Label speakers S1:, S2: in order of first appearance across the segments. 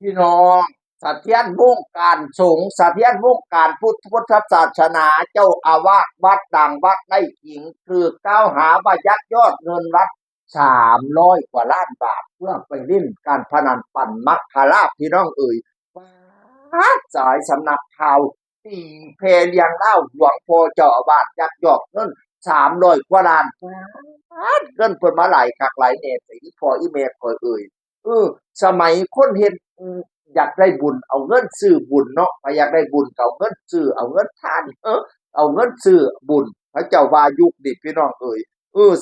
S1: พี่น้องสะเทียนวงการสงฆ์สะเทียนวงการพุทธศาสนาเจ้าอาวาสวัดดังวัดไร่ขิงคือก้าวหาว่ายักยอดเงินรัฐ300 กว่าล้านบาทเพื่อไปเล่นการพนันปั่นมัคคาราชพี่น้องเอ่ยว้าสายสำนักข่าวตีเพเลียงเล่าหลวงพ่อเจ้าอาวาสยักยอดเงิน300 กว่าล้านเงินเพิ่นมาหลายคักหลายแหน่แต่อีพ่ออีแม่ข่อยเอ่ย เออสมัยคนเฮ็ดอยากได้บุญเอาเงินซื้อบุญเนาะถ้าอยากได้บุญก็เอาเงินซื้อเอาเงินทานเอาเงินซื้อบุญพระเจ้าว่ายุคนี้พี่น้องเอ่ย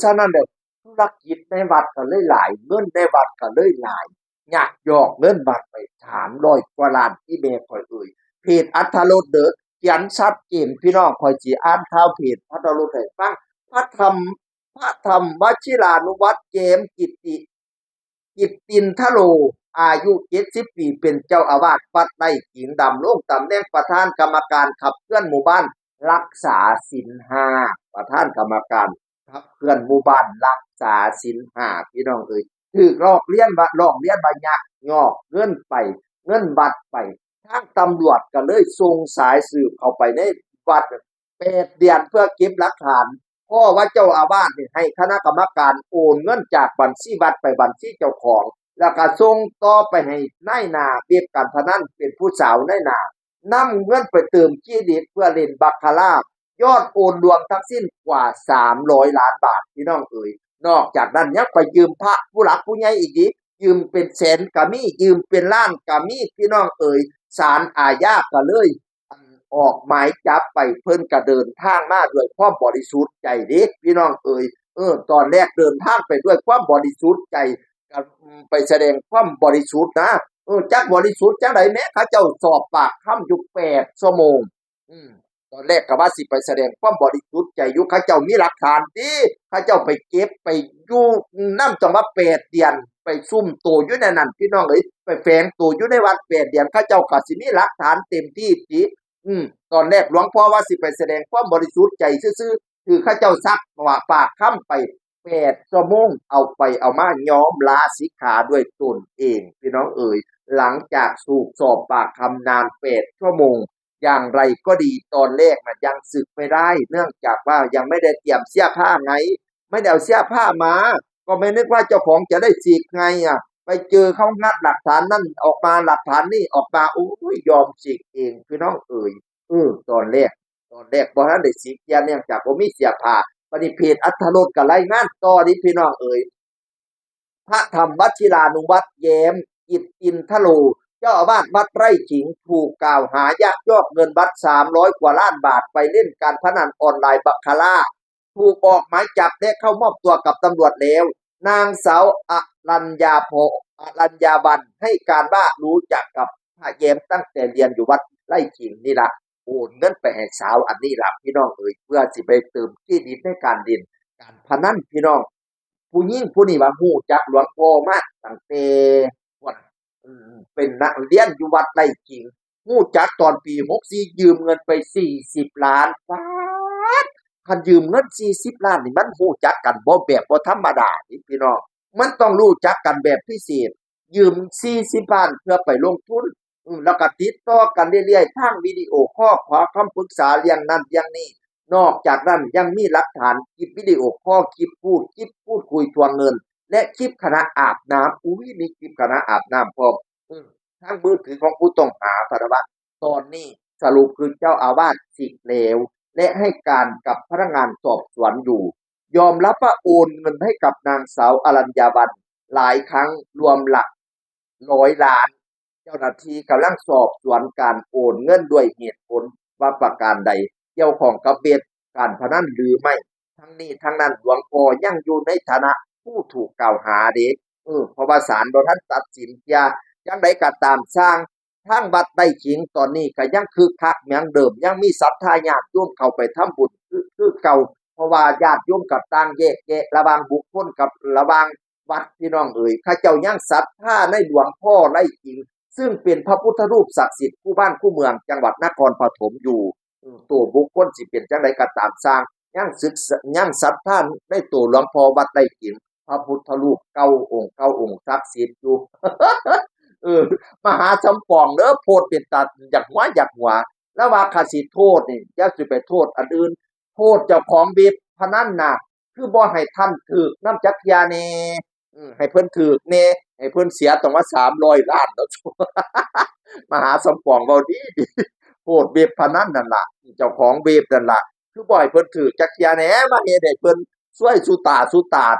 S1: ฉะนั้นเด้อธุรกิจในวัดก็เลยหลายเงินในวัดก็เลยหลายยักยอกเงินวัดไป300 กว่าล้านอีแม่ข้อยเอ่ยเพจอัธรสเด้อเขียนชัดเจนพี่น้องข้อยสิอ่านข่าวเพจอัธรสให้ฟังพระธรรมพระธรรมวชิรานุวัตรเจมส์กิตตินทโลอายุ70 ปีเป็นเจ้าอาวาสวัดไร่ขิงดำรงตำแหน่งประธานกรรมการขับเคลื่อนหมู่บ้านรักษาศีลห้าประธานกรรมการขับเคลื่อนหมู่บ้านรักษาศีลห้าพี่น้องเอ่ยถูกลอกเลียนบายักยอกเงินไปเงินบัตรไปทางตำรวจก็เลยส่งสายสืบเข้าไปในวัด8 เดือนเพื่อเก็บหลักฐาน พ่อว่าเจ้าอาวาสนี่ให้คณะกรรมการโอนเงินจากบัญชีวัดไปบัญชีเจ้าของแล้วก็ส่งต่อไปให้นายหน้าเว็บการพนันเป็นผู้สาวนายหน้านำเงินไปเติมเครดิตเพื่อเล่นบาคาร่ายอดโอนรวมทั้งสิ้นกว่า300 ล้านบาทพี่น้องเอ๋ยนอกจากนั้นยังไปยืมพระผู้หลักผู้ใหญ่อีกดิยืมเป็นแสนก็มียืมเป็นล้านก็มีพี่น้องเอ๋ยศาลอาญาก็เลย ออกหมายจับไปเพิ่นก็เดินทางมาด้วยความบริสุทธิ์ใจเด้พี่น้องเอ่ยตอนแรกเดินทางไปด้วยความบริสุทธิ์ใจก็ไปแสดงความบริสุทธิ์นะจักบริสุทธิ์จังไดแม้เขาเจ้าสอบปากคำอยู่8 ชั่วโมงอืมตอนแรกก็ว่าสิไปแสดงความบริสุทธิ์ใจอยู่เขาเจ้ามีหลักฐานติเขาเจ้าไปเก็บไปอยู่นำจังว่า8 เดือนไปซุ่มตัวอยู่ในนั้นพี่น้องเอ้ยไปแฝงตัวอยู่ในวัด8 เดือนเขาเจ้าก็สิมีหลักฐานเต็มที่ติ อืมตอนแรกหลวงพ่อว่าสิไปแสดงความบริสุทธิ์ใจซื่อๆคือข้าเจ้าซักว่าปากค้ำไป8 ชั่วโมงเอาไปเอามายอมลาสิกขาด้วยตนเองพี่น้องเอ๋ยหลังจากสูบสอบปากคำนาน8 ชั่วโมงอย่างไรก็ดีตอนแรกนะยังสึกไม่ได้เนื่องจากว่ายังไม่ได้เตรียมเสื้อผ้าไงไม่ได้เอาเสื้อผ้ามาก็ไม่นึกว่าเจ้าของจะได้ฉีกไงไปเจอเขางัดหลักฐานนั่นออกมาหลักฐานนี่ออกมาโอ้ยยอมฉีกเองพี่น้องเอ๋ยตอนแรกบ่ทันได้ฉีกยาเนื่องจากบ่มีเสื้อผ้าบัดนี้เพจอัธรสก็รายงานต่อนี่พี่น้องเอ๋ย พระธรรมวชิรานุวัตรแย้มกิตตินทโลเจ้าอาวาสวัดไร่ขิงถูกกล่าวหายักยอกเงินวัด300 กว่าล้านบาทไปเล่นการพนันออนไลน์บัคคาร่าถูกออกหมายจับและเข้ามอบตัวกับตำรวจแล้วนางสาวอรัญญาวันให้การว่ารู้จักกับพระแย้มตั้งแต่เรียนอยู่วัดไร่ขิงนี่ล่ะโอนเงินไปให้สาวอันนี้ล่ะพี่น้องเอ๋ยเพื่อสิไปเติมเครดิตในการเล่นการพนันพี่น้อง ผู้หญิงผู้นี้ว่าฮู้จักหลวงพ่อมาตั้งแต่ว่าเป็นนักเรียนอยู่วัดไร่ขิงฮู้จักตอนปี64ยืมเงินไป40 ล้านป๊าดคันยืมเงิน40 ล้านนี่มันฮู้จักกันบ่แบบบ่ธรรมดานี่พี่น้องมันต้องรู้จักกันแบบพิเศษยืม40 ล้านเพื่อไปลงทุนแล้วก็ติดต่อกันเรื่อยๆทางวิดีโอคอลขอคำปรึกษาเรื่องนั้นเรื่องนี้ นอกจากนั้นยังมีหลักฐานคลิปวิดีโอคอลคลิปพูดคุยทวงเงินและคลิปขณะอาบน้ำอุ้ยมีคลิปขณะอาบน้ำพร้อมทางมือถือของผู้ต้องหาพะนะวะตอนนี้สรุปคือเจ้าอาวาสสิเหลวและให้การกับพนักงานสอบสวนอยู่ยอมรับว่าโอนเงินให้กับนางสาวอรัญญาวันหลายครั้งรวมหลัก100 ล้านเจ้าหน้าที่กำลังสอบสวนการโอนเงินด้วยเหตุผลว่าประการใด เกี่ยวข้องกับเบ็ดการพนันหรือไม่ทั้งนี้ทั้งนั้นหลวงพ่อยังอยู่ในฐานะผู้ถูกกล่าวหาเด้เพราะว่าศาลบ่ทันตัดสินอย่าจังใดก็ตามสร้างทางวัดไร่ขิงตอนนี้ก็ยังคึกคักเหมือนเดิมยังมีศรัทธาญาติโยมเข้าไปทำบุญคือเก่าเพราะว่าญาติโยมก็ต่างแยกแยะระหว่างบุคคลกับระหว่างวัดพี่น้องเอ๋ยเขาเจ้ายังศรัทธาในหลวงพ่อไร่ขิงซึ่งเป็นพระพุทธรูปศักดิ์สิทธิ์คู่บ้านคู่เมืองจังหวัดนครปฐมอยู่ ตัวบุคคลสิเป็นจังไดก็ตามสร้างยังศรัทธาในตัวหลวงพ่อวัดไร่ขิงพระพุทธรูปเก่าองค์ศักดิ์สิทธิ์อยู่ เออมหาสมปองเด้อโพดเป็นตาอยากหัวแล้วว่าคาสิโทษนี่อย่าสิไปโทษอันอื่นโทษเจ้าของเว็บพนันน่ะคือบ่ให้ท่านถูกน้ำจักยาแน่ให้เพิ่นถูกแน่ให้เพิ่นเสียต้องว่า300ล้านเนาะมหาสมปองเว้าดีโทษเว็บพนันนั่นล่ะเจ้าของเว็บนั่นล่ะคือบ่ให้เพิ่นถูกจักยาแหน่มาเฮ็ดให้เพิ่นซวยสุตา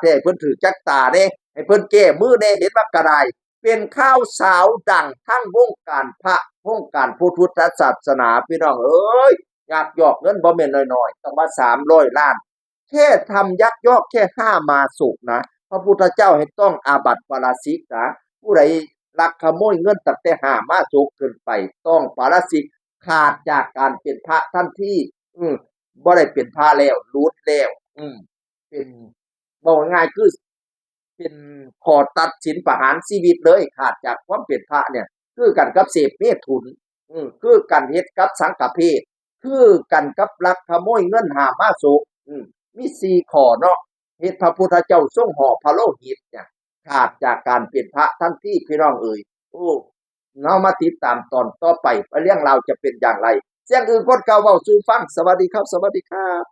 S1: แท้ให้เพิ่นถูกจักตาเด้ให้เพิ่นแก้มือแน่เห็นว่ากระได เป็นข้าวสาวดังทั้งวงการพระวงการพุทธศาสนาพี่น้องเอ้ยยักยอกเงินบ่แม่นน้อยๆต้องมา300ล้านแค่ทำยักยอกแค่5มาสุกนะพระพุทธเจ้าให้ต้องอาบัติปาราชิกนะผู้ใดลักขโมยเงินตั้งแต่5มาสุกขึ้นไปต้องปาราชิกขาดจากการเป็นพระทันทีบ่ได้เป็นพระแล้วหลุดแล้วเป็นบอกง่ายๆคือเป็นข้อตัดสินประหารชีวิตเลยขาดจากความเป็นพระเนี่ยคือกันกับเสพเมถุนคือกันเฮ็ดกับสังฆเพศคือกันกับลักขโมยเงินหามาสุมี4ข้อเนาะเฮ็ดพระพุทธเจ้าทรงห่อพระโลหิตเนี่ยขาดจากการเป็นพระทันทีพี่น้องเอ่ยโอ้เรามาติดตามตอนต่อไปว่าเรื่องราวจะเป็นอย่างไรเสียงอื่นคนเก่าเว้าสู่ฟังสวัสดีครับสวัสดีครับ